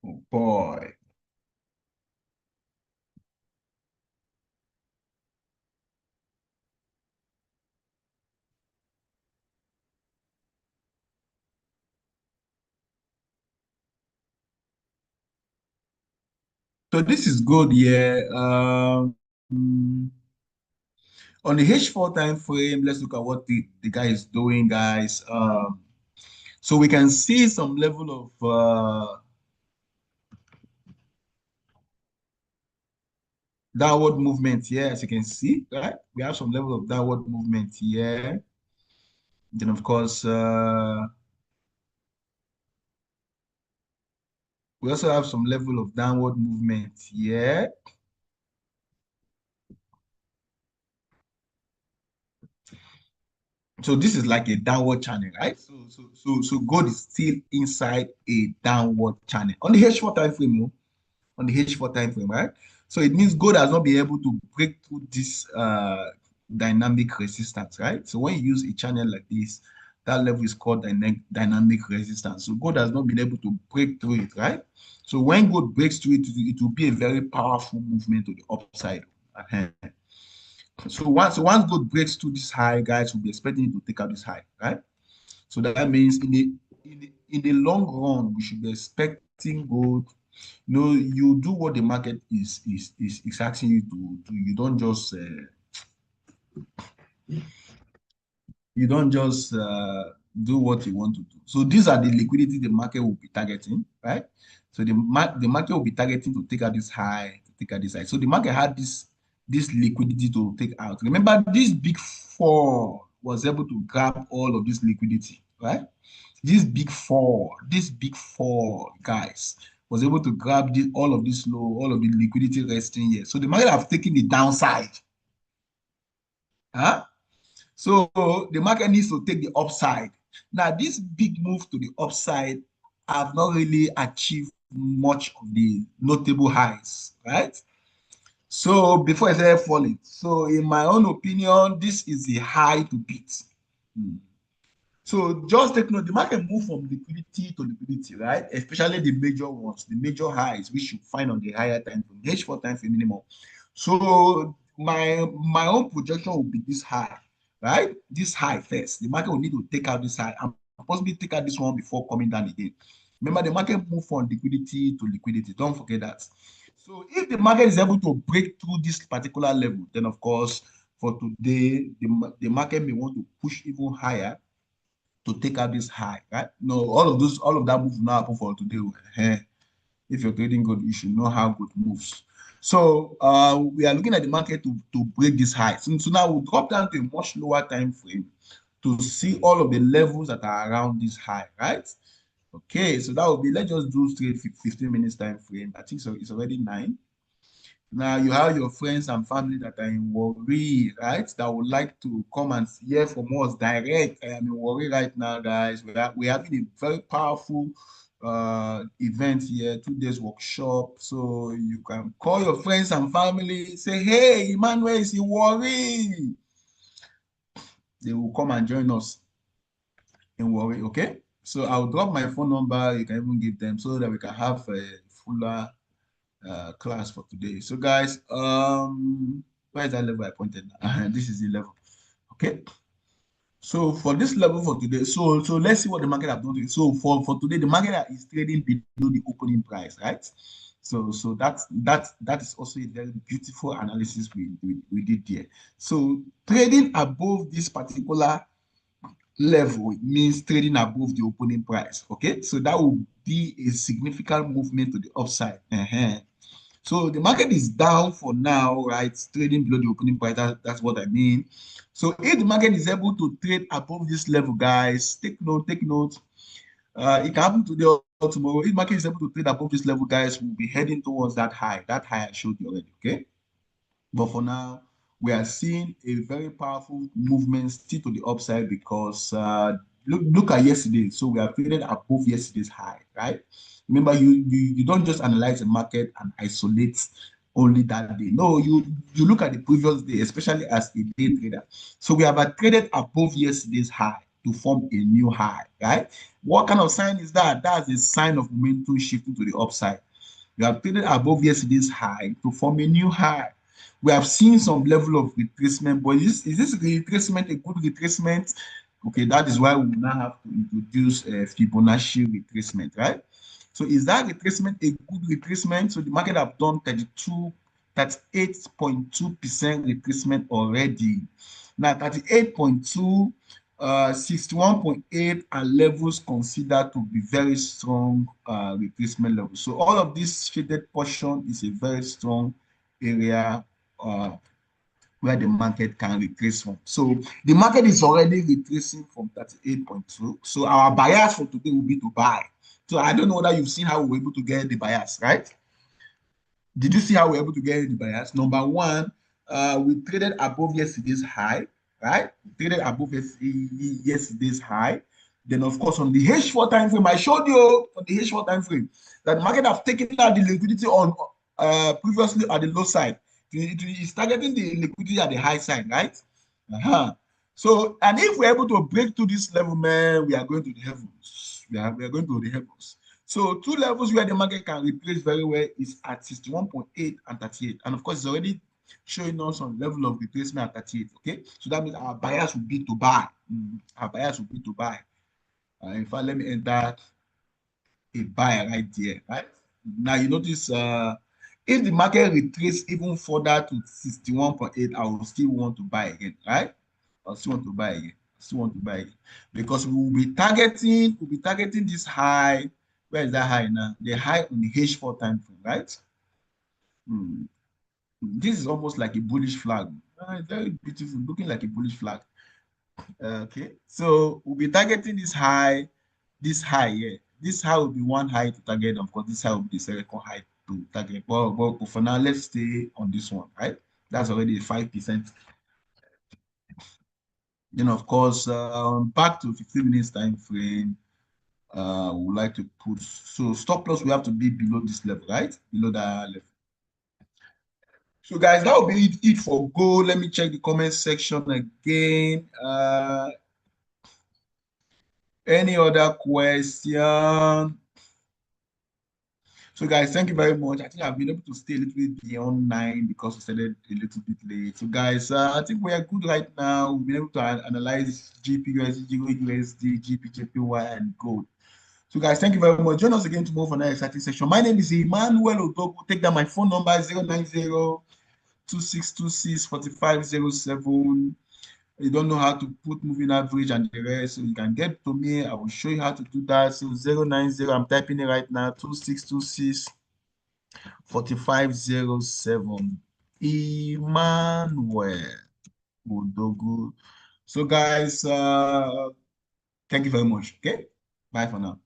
Oh boy. So this is good, yeah. On the H4 time frame, let's look at what the guy is doing, guys. So we can see some level of downward movement here, as you can see, right? We have some level of downward movement here. Then, of course, we also have some level of downward movement here. So this is like a downward channel, right? So gold is still inside a downward channel on the H4 time frame, on the H4 time frame, right? So it means gold has not been able to break through this dynamic resistance, right? So when you use a channel like this, that level is called dynamic resistance. So gold has not been able to break through it, right? So when gold breaks through it, it will be a very powerful movement to the upside. So once gold breaks through this high, guys, we'll be expecting it to take out this high, right? So that means in the long run, we should be expecting gold. You know, you do what the market is asking you to do. You don't just do what you want to do. So these are the liquidity the market will be targeting, right? So the market will be targeting to take out this high, to take out this high. So the market had this liquidity to take out. Remember, this big four was able to grab all of this liquidity, right? This big four guys was able to grab all of this low, all of the liquidity resting here. So the market have taken the downside. Huh? So the market needs to take the upside. Now, this big move to the upside have not really achieved much of the notable highs, right? So before I started falling. So in my own opinion, this is the high to beat. So just take note, the market move from liquidity to liquidity, right? Especially the major ones, the major highs, which you find on the higher time frame, H4 time frame minimum. So my own projection will be this high, right? This high first. The market will need to take out this high and possibly take out this one before coming down again. Remember, the market move from liquidity to liquidity. Don't forget that. So if the market is able to break through this particular level, then of course, for today, the market may want to push even higher to take out this high, right? No, all of that move now happen for today. If you're trading gold, you should know how gold moves. So we are looking at the market to break this high. So now we'll drop down to a much lower time frame to see all of the levels that are around this high, right? Okay, so that will be, let's just do straight 15 minutes time frame. I think so it's already 9. Now you have your friends and family that are in worry, right? That would like to come and hear from us direct. I am in worry right now, guys. We're having a very powerful event here, 2 days workshop. So you can call your friends and family, say, hey, Emmanuel is in worry. They will come and join us in worry, okay? So I'll drop my phone number. You can even give them so that we can have a fuller class for today. So guys, where is that level I pointed? This is the level. Okay. So for this level for today, so let's see what the market have done. So for today, the market is trading below the opening price, right? So that is also a very beautiful analysis we did there. So trading above this particular level means trading above the opening price. Okay, so that will be a significant movement to the upside. So the market is down for now, right? Trading below the opening price. That's what I mean. So if the market is able to trade above this level, guys, take note, take note. It can happen today or tomorrow. If market is able to trade above this level, guys, we'll be heading towards that high. That high I showed you already, okay? But for now, we are seeing a very powerful movement still to the upside because look at yesterday. So we are traded above yesterday's high, right? Remember, you don't just analyze the market and isolate only that day. No, you look at the previous day, especially as a day trader. So we have traded above yesterday's high to form a new high, right? What kind of sign is that? That's a sign of momentum shifting to the upside. We have traded above yesterday's high to form a new high. We have seen some level of retracement, but is this retracement a good retracement? Okay, that is why we now have to introduce Fibonacci retracement, right? So is that retracement a good retracement? So the market have done 38.2% retracement already. Now 38.2, 61.8 are levels considered to be very strong retracement levels. So all of this shaded portion is a very strong area where the market can retrace from. So the market is already retracing from 38.2. So our bias for today will be to buy. So I don't know whether you've seen how we're able to get the bias, right? Did you see how we're able to get the bias? Number one, we traded above yesterday's high, right? We traded above yesterday's high. Then, of course, on the H4 time frame, I showed you on the H4 time frame that the market have taken out the liquidity on previously at the low side. It is targeting the liquidity at the high side, right? So, and if we're able to break to this level, man, we are going to the heavens. We are going to the heavens. So 2 levels where the market can replace very well is at 61.8 and 38. And of course, it's already showing us some level of retracement at 38. Okay, so that means our bias will be to buy. Our bias will be to buy. In fact, let me enter a buy right there. Right now, you notice if the market retraces even further to 61.8, I will still want to buy again. Right, I still want to buy again. Still want to buy again because we'll be targeting this high. Where is that high now? The high on the H4 time frame, right? Hmm. This is almost like a bullish flag. Very beautiful, looking like a bullish flag. Okay, so we'll be targeting this high here. This high will be one high to target. Of course, this high will be the second high to target. But for now, let's stay on this one, right? That's already 5%. Then, of course, back to 15 minutes time frame. We would like to put so stop loss. We have to be below this level, right? Below that level. So, guys, that will be it for gold. Let me check the comment section again. Any other question? So, guys, thank you very much. I think I've been able to stay a little bit beyond 9 because we started a little bit late. So, guys, I think we are good right now. We've been able to analyze GPUSD, USD, GPJPY, and gold. So, guys, thank you very much. Join us again tomorrow for another exciting session. My name is Emmanuel Odogu. Take down my phone number 090-2626-4507. You don't know how to put moving average and the rest, so you can get to me. I will show you how to do that. So 090, I'm typing it right now, 2626 4507. Emmanuel Odogu. So guys, thank you very much. Okay, bye for now.